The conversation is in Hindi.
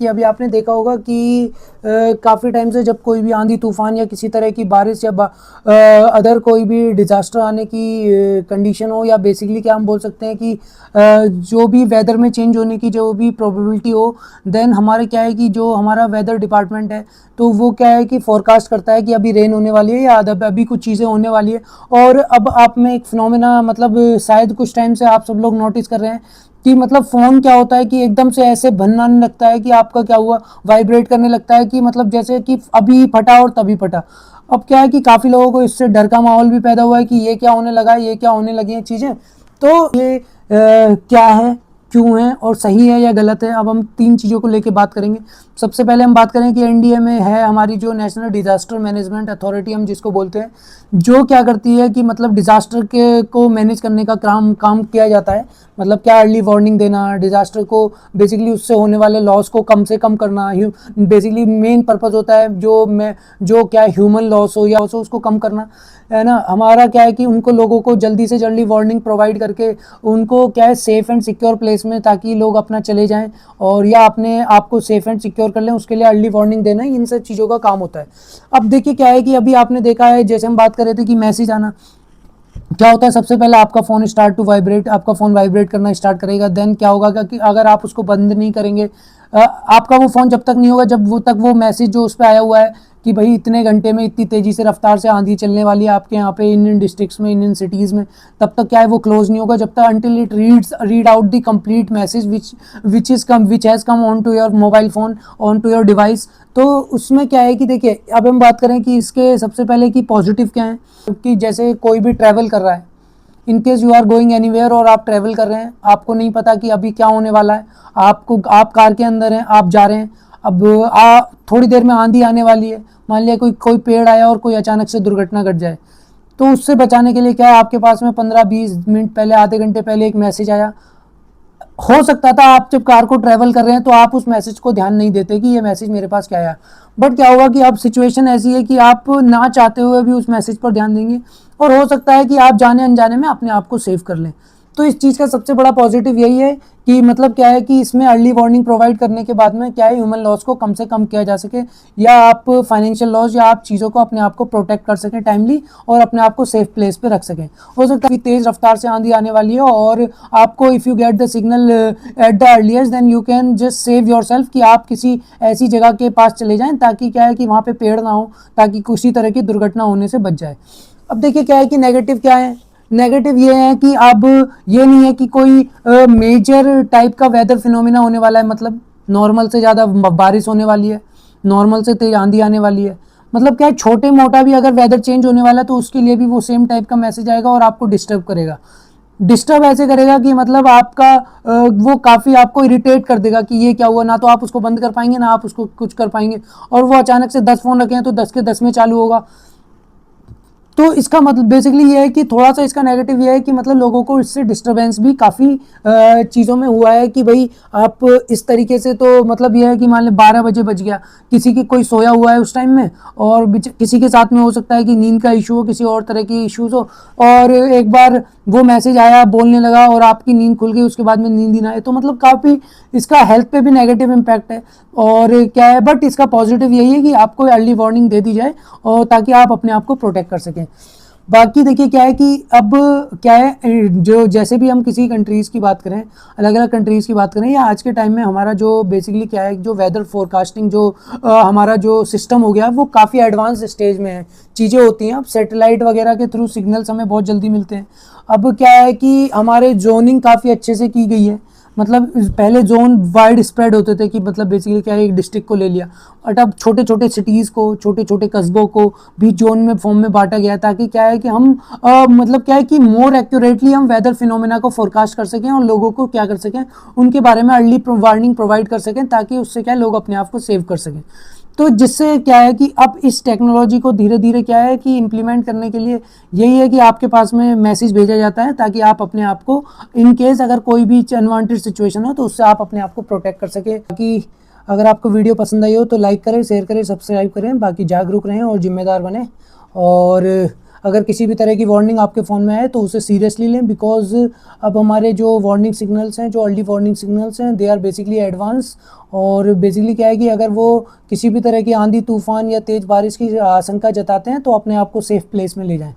कि अभी आपने देखा होगा कि काफ़ी टाइम से जब कोई भी आंधी तूफान या किसी तरह की बारिश या अदर कोई भी डिज़ास्टर आने की कंडीशन हो, या बेसिकली क्या हम बोल सकते हैं कि जो भी वेदर में चेंज होने की जो भी प्रोबेबिलिटी हो, देन हमारे क्या है कि जो हमारा वेदर डिपार्टमेंट है तो वो क्या है कि फोरकास्ट करता है कि अभी रेन होने वाली है या अभी कुछ चीज़ें होने वाली है। और अब आप में एक फिनोमेना मतलब शायद कुछ टाइम से आप सब लोग नोटिस कर रहे हैं कि मतलब फ़ोन क्या होता है कि एकदम से ऐसे भन्नाने लगता है कि आपका क्या हुआ, वाइब्रेट करने लगता है कि मतलब जैसे कि अभी फटा और तभी फटा। अब क्या है कि काफ़ी लोगों को इससे डर का माहौल भी पैदा हुआ है कि ये क्या होने लगा है, ये क्या होने लगी हैं चीज़ें। तो ये क्या है, क्यों है और सही है या गलत है, अब हम 3 चीज़ों को लेके बात करेंगे। सबसे पहले हम बात करें कि एनडीए में है हमारी जो नेशनल डिज़ास्टर मैनेजमेंट अथॉरिटी हम जिसको बोलते हैं, जो क्या करती है कि मतलब डिज़ास्टर के को मैनेज करने का काम किया जाता है। मतलब क्या अर्ली वार्निंग देना, डिज़ास्टर को बेसिकली उससे होने वाले लॉस को कम से कम करना, बेसिकली मेन पर्पज़ होता है जो क्या ह्यूमन लॉस हो या उसको कम करना, है ना। हमारा क्या है कि उनको लोगों को जल्दी से जल्दी वार्निंग प्रोवाइड करके उनको क्या है सेफ़ एंड सिक्योर प्लेस में, ताकि लोग अपना चले जाएं और या अपने आप को सेफ़ एंड सिक्योर कर लें, उसके लिए अर्ली वार्निंग देना, इन सब चीज़ों का काम होता है। अब देखिए क्या है कि अभी आपने देखा है, जैसे हम बात कर रहे थे कि मैसेज आना, क्या होता है सबसे पहले आपका फ़ोन स्टार्ट टू वाइब्रेट, आपका फ़ोन वाइब्रेट करना स्टार्ट करेगा। देन क्या होगा कि अगर आप उसको बंद नहीं करेंगे, आपका वो फ़ोन जब तक नहीं होगा जब वो मैसेज जो उस पर आया हुआ है कि भाई इतने घंटे में इतनी तेज़ी से रफ्तार से आंधी चलने वाली है आपके यहाँ पे इन डिस्ट्रिक्ट्स में, इन सिटीज़ में, तब तक क्या है वो क्लोज़ नहीं होगा जब तक until it read out the complete message which has come on to your mobile phone, on to your device. तो उसमें क्या है कि देखिए, अब हम बात करें कि इसके सबसे पहले कि पॉजिटिव क्या है, कि जैसे कोई भी ट्रैवल कर रहा है, in case you are going anywhere और आप ट्रैवल कर रहे हैं, आपको नहीं पता कि अभी क्या होने वाला है, आप कार के अंदर हैं, आप जा रहे हैं, अब थोड़ी देर में आंधी आने वाली है, मान लिया कोई पेड़ आया और कोई अचानक से दुर्घटना घट जाए, तो उससे बचाने के लिए क्या है आपके पास में 15-20 मिनट पहले, आधे घंटे पहले एक मैसेज आया। हो सकता था आप जब कार को ट्रैवल कर रहे हैं तो आप उस मैसेज को ध्यान नहीं देते कि ये मैसेज मेरे पास क्या आया, बट क्या होगा कि अब सिचुएशन ऐसी है कि आप ना चाहते हुए भी उस मैसेज पर ध्यान देंगे और हो सकता है कि आप जाने अनजाने में अपने आप को सेव कर लें। तो इस चीज़ का सबसे बड़ा पॉजिटिव यही है कि मतलब क्या है कि इसमें अर्ली वार्निंग प्रोवाइड करने के बाद में क्या है ह्यूमन लॉस को कम से कम किया जा सके, या आप फाइनेंशियल लॉस या आप चीज़ों को अपने आप को प्रोटेक्ट कर सकें टाइमली और अपने आप को सेफ प्लेस पे रख सकें। हो सकता है कि तेज़ रफ्तार से आंधी आने वाली है और आपको if you get the signal at the earliest then you can just save yourself, कि आप किसी ऐसी जगह के पास चले जाएँ ताकि क्या है कि वहाँ पे पेड़ ना हो, ताकि किसी तरह की दुर्घटना होने से बच जाए। अब देखिए क्या है कि नेगेटिव क्या है, नेगेटिव ये है कि अब ये नहीं है कि कोई मेजर टाइप का वेदर फिनोमिना होने वाला है, मतलब नॉर्मल से ज़्यादा बारिश होने वाली है, नॉर्मल से तेज आंधी आने वाली है, मतलब क्या है छोटे मोटा भी अगर वेदर चेंज होने वाला है तो उसके लिए भी वो सेम टाइप का मैसेज आएगा और आपको डिस्टर्ब करेगा। डिस्टर्ब ऐसे करेगा कि मतलब आपका वो काफ़ी आपको इरिटेट कर देगा कि ये क्या हुआ, ना तो आप उसको बंद कर पाएंगे ना आप उसको कुछ कर पाएंगे, और वो अचानक से 10 फ़ोन रखे हैं तो 10 के 10 में चालू होगा। तो इसका मतलब बेसिकली ये है कि थोड़ा सा इसका नेगेटिव ये है कि मतलब लोगों को इससे डिस्टर्बेंस भी काफ़ी चीज़ों में हुआ है कि भाई आप इस तरीके से, तो मतलब ये है कि मान लें 12 बजे बज गया, किसी की कोई सोया हुआ है उस टाइम में और किसी के साथ में हो सकता है कि नींद का इशू हो, किसी और तरह की इश्यूज़ हो, और एक बार वो मैसेज आया, बोलने लगा और आपकी नींद खुल गई, उसके बाद में नींद ही ना आए, तो मतलब काफ़ी इसका हेल्थ पे भी नेगेटिव इम्पैक्ट है। और क्या है, बट इसका पॉजिटिव यही है कि आपको अर्ली वार्निंग दे दी जाए और ताकि आप अपने आप को प्रोटेक्ट कर सकें। बाकी देखिए क्या है कि अब क्या है, जो जैसे भी हम किसी कंट्रीज़ की बात करें, अलग अलग कंट्रीज़ की बात करें, या आज के टाइम में हमारा जो बेसिकली क्या है, जो वेदर फोरकास्टिंग जो हमारा जो सिस्टम हो गया वो काफ़ी एडवांस स्टेज में है, चीज़ें होती हैं अब सैटेलाइट वगैरह के थ्रू सिग्नल्स हमें बहुत जल्दी मिलते हैं। अब क्या है कि हमारे जोनिंग काफ़ी अच्छे से की गई है, मतलब पहले जोन वाइड स्प्रेड होते थे कि मतलब बेसिकली क्या है एक डिस्ट्रिक्ट को ले लिया, बट अब छोटे छोटे सिटीज़ को, छोटे छोटे कस्बों को भी जोन में फॉर्म में बांटा गया, ताकि क्या है कि हम मतलब क्या है कि मोर एक्यूरेटली हम वेदर फिनोमेना को फोरकास्ट कर सकें और लोगों को क्या कर सकें, उनके बारे में अर्ली वार्निंग प्रोवाइड कर सकें, ताकि उससे क्या है लोग अपने आप को सेव कर सकें। तो जिससे क्या है कि अब इस टेक्नोलॉजी को धीरे धीरे क्या है कि इम्प्लीमेंट करने के लिए यही है कि आपके पास में मैसेज भेजा जाता है, ताकि आप अपने आप को इन केस अगर कोई भी अनवांटेड सिचुएशन हो तो उससे आप अपने आप को प्रोटेक्ट कर सकें। बाकी अगर आपको वीडियो पसंद आई हो तो लाइक करें, शेयर करें, सब्सक्राइब करें, बाकी जागरूक रहें और जिम्मेदार बने। और अगर किसी भी तरह की वार्निंग आपके फ़ोन में आए तो उसे सीरियसली लें, बिकॉज़ अब हमारे जो वार्निंग सिग्नल्स हैं, जो अर्ली वार्निंग सिग्नल्स हैं, दे आर बेसिकली एडवांस। और बेसिकली क्या है कि अगर वो किसी भी तरह की आंधी तूफ़ान या तेज़ बारिश की आशंका जताते हैं तो अपने आप को सेफ़ प्लेस में ले जाएँ।